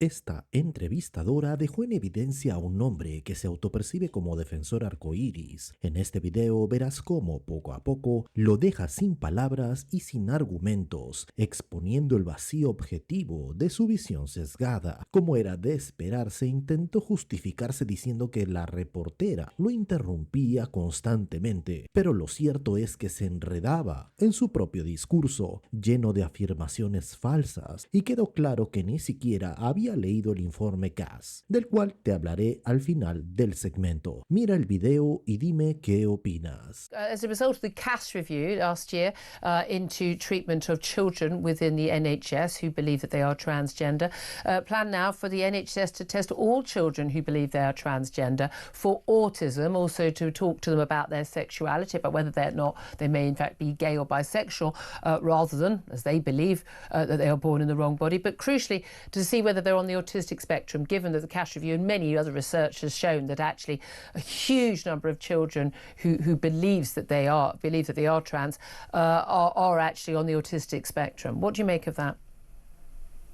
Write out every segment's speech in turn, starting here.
Esta entrevistadora dejó en evidencia a un hombre que se autopercibe como defensor arcoíris. En este video verás cómo, poco a poco, lo deja sin palabras y sin argumentos, exponiendo el vacío objetivo de su visión sesgada. Como era de esperarse, intentó justificarse diciendo que la reportera lo interrumpía constantemente, pero lo cierto es que se enredaba en su propio discurso, lleno de afirmaciones falsas, y quedó claro que ni siquiera había leído el informe CAS, del cual te hablaré al final del segmento. Mira el video y dime qué opinas. As a result of the CAS review last year into treatment of children within the NHS who believe that they are transgender, plan now for the NHS to test all children who believe they are transgender for autism, also to talk to them about their sexuality, about whether they may in fact be gay or bisexual, rather than, as they believe, that they are born in the wrong body, but crucially to see whether they're on the autistic spectrum, given that the CAS review and many other research has shown that actually a huge number of children who believe that they are trans are actually on the autistic spectrum. What do you make of that?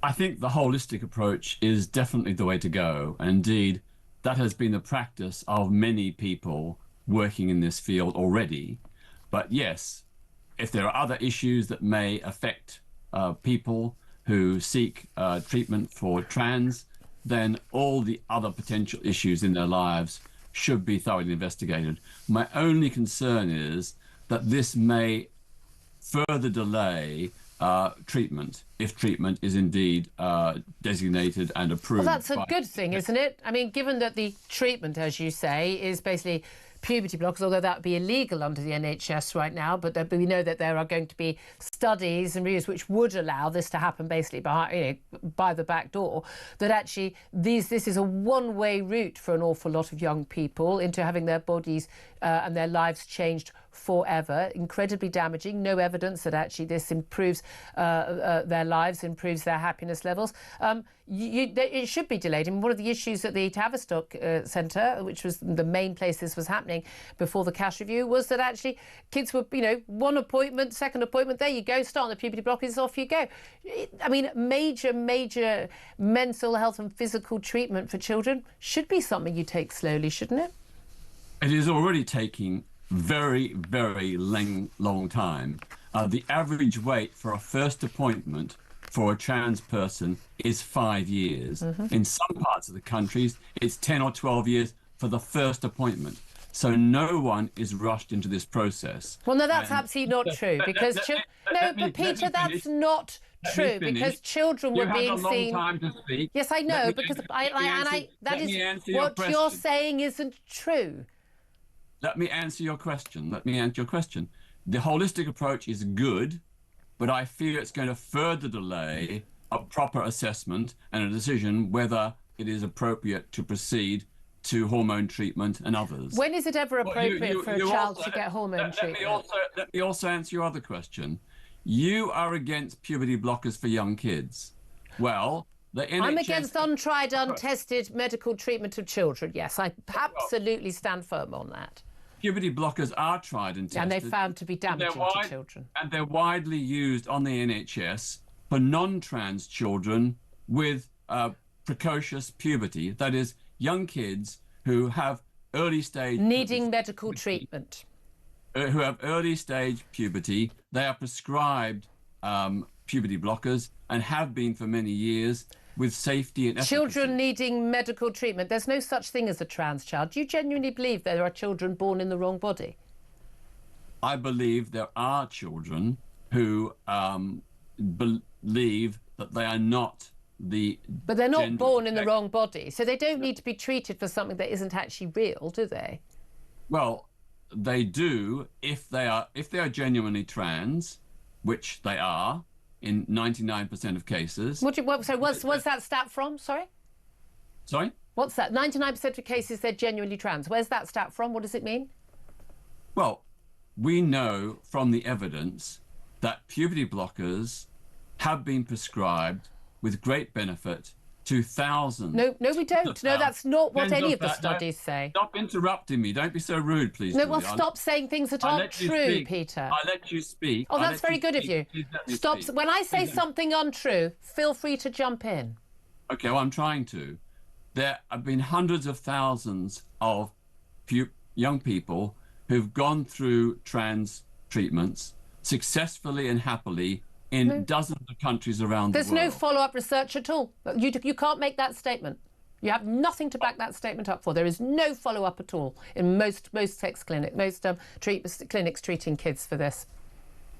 I think the holistic approach is definitely the way to go. And indeed, that has been the practice of many people working in this field already. But yes, if there are other issues that may affect people who seek treatment for trans, then all the other potential issues in their lives should be thoroughly investigated. My only concern is that this may further delay treatment, if treatment is indeed designated and approved. Well, that's a good thing, isn't it? I mean, given that the treatment, as you say, is basically puberty blockers, although that would be illegal under the NHS right now, but we know that there are going to be studies and reviews which would allow this to happen basically by the back door, that actually this is a one-way route for an awful lot of young people into having their bodies and their lives changed forever. Incredibly damaging. No evidence that actually this improves their lives, improves their happiness levels. It should be delayed. And one of the issues at the Tavistock Centre, which was the main place this was happening before the CAS review, was that actually kids were, one appointment, second appointment, there you go, start on the puberty blockers, off you go. I mean, major mental health and physical treatment for children should be something you take slowly, shouldn't it? It is already taking very long time. The average wait for a first appointment for a trans person is 5 years. In some parts of the countries, it's 10 or 12 years for the first appointment. So no one is rushed into this process. Well, no, that's absolutely not true, because but Peter, that's not true, because children were being seen. Time to speak. Yes, I know, because that is what you're saying isn't true. Let me answer your question. The holistic approach is good, but I fear it's going to further delay a proper assessment and a decision whether it is appropriate to proceed to hormone treatment and others. When is it ever appropriate for a child to get hormone treatment? Let me also answer your other question. You are against puberty blockers for young kids. Well, the NHS... I'm against untried, untested medical treatment of children. Yes, I absolutely stand firm on that. Puberty blockers are tried and tested. And they're found to be damaging to children. And they're widely used on the NHS for non-trans children with precocious puberty. That is, young kids who have early stage... Needing medical treatment. Who have early stage puberty. They are prescribed puberty blockers and have been for many years, with safety and efficacy. Children needing medical treatment. There's no such thing as a trans child. Do you genuinely believe there are children born in the wrong body? I believe there are children who believe that they are not the... But they're not born in the wrong body, so they don't need to be treated for something that isn't actually real, do they? Well, they do if they are genuinely trans, which they are in 99% of cases. What's that stat from? Sorry? What's that? 99% of cases they're genuinely trans. Where's that stat from? What does it mean? Well, we know from the evidence that puberty blockers have been prescribed with great benefit to thousands. No, we don't. No, that's not what any of the studies say. Stop interrupting me. Don't be so rude, please. No, well, stop saying things that aren't true, Peter. I let you speak. Oh, that's very good of you. Stop. When I say something untrue, feel free to jump in. Okay, well, I'm trying to. There have been hundreds of thousands of young people who've gone through trans treatments successfully and happily in dozens of countries around the There's no world. follow-up research at all. You can't make that statement. You have nothing to back that statement up for. There is no follow-up at all in most sex clinics, clinics treating kids for this.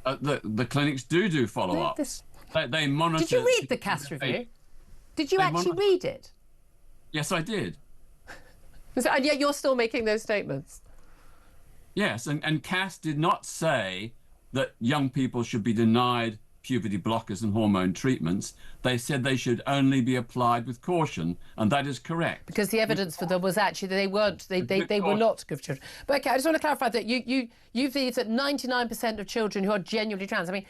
The clinics do follow-up. They monitor. Did you read the CAS review? Did you actually read it? Yes, I did. And yet you're still making those statements. Yes, and CAS did not say that young people should be denied puberty blockers and hormone treatments. They said they should only be applied with caution, and that is correct. Because the evidence for them was actually that they were not good children. But okay, I just want to clarify that you believe that 99% of children who are genuinely trans. I mean,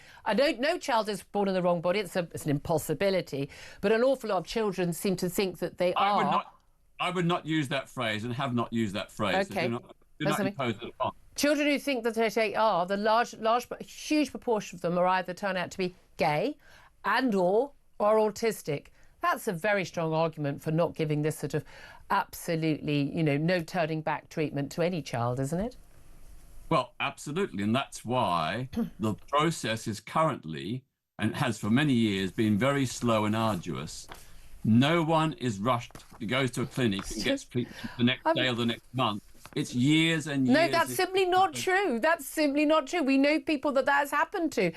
no child is born in the wrong body. It's an impossibility. But an awful lot of children seem to think that they are. I would not use that phrase and have not used that phrase. Okay. So do not impose it upon. Children who think that they are, huge proportion of them are either turn out to be gay or autistic. That's a very strong argument for not giving this sort of absolutely, no turning back treatment to any child, isn't it? Well, absolutely. And that's why the process is currently, and has for many years, been very slow and arduous. No one is rushed. He goes to a clinic and gets treatment the next day or the next month. It's years and years. No, that's simply not true. That's simply not true. We know people that has happened to.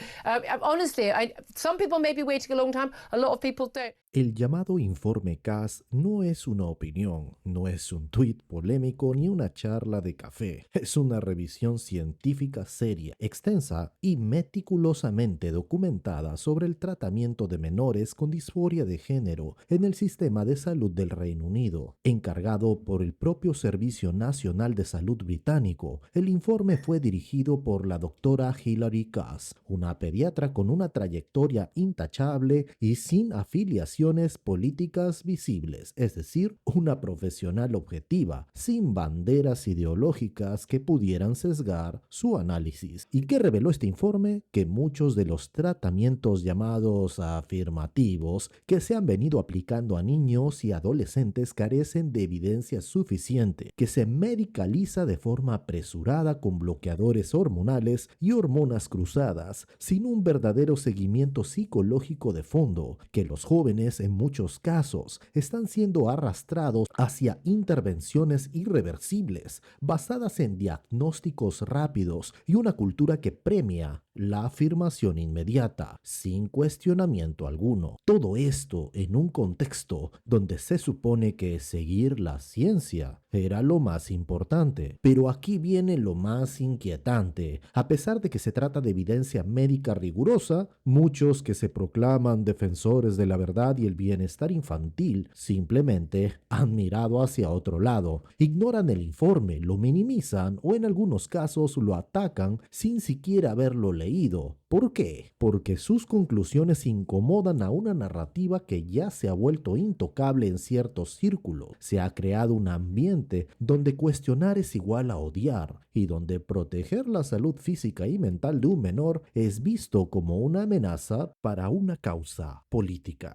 Honestly, some people may be waiting a long time. A lot of people don't. El llamado informe CAS no es una opinión, no es un tuit polémico ni una charla de café. Es una revisión científica seria, extensa y meticulosamente documentada sobre el tratamiento de menores con disforia de género en el sistema de salud del Reino Unido. Encargado por el propio Servicio Nacional de Salud británico, el informe fue dirigido por la doctora Hilary Cass, una pediatra con una trayectoria intachable y sin afiliación políticas visibles, es decir, una profesional objetiva, sin banderas ideológicas que pudieran sesgar su análisis. ¿Y qué reveló este informe? Que muchos de los tratamientos llamados afirmativos que se han venido aplicando a niños y adolescentes carecen de evidencia suficiente, que se medicaliza de forma apresurada con bloqueadores hormonales y hormonas cruzadas, sin un verdadero seguimiento psicológico de fondo, que los jóvenes en muchos casos están siendo arrastrados hacia intervenciones irreversibles basadas en diagnósticos rápidos y una cultura que premia la afirmación inmediata, sin cuestionamiento alguno. Todo esto en un contexto donde se supone que seguir la ciencia era lo más importante. Pero aquí viene lo más inquietante. A pesar de que se trata de evidencia médica rigurosa, muchos que se proclaman defensores de la verdad y el bienestar infantil simplemente han mirado hacia otro lado, ignoran el informe, lo minimizan o en algunos casos lo atacan sin siquiera haberlo leído. ¿Por qué? Porque sus conclusiones incomodan a una narrativa que ya se ha vuelto intocable en ciertos círculos. Se ha creado un ambiente donde cuestionar es igual a odiar y donde proteger la salud física y mental de un menor es visto como una amenaza para una causa política.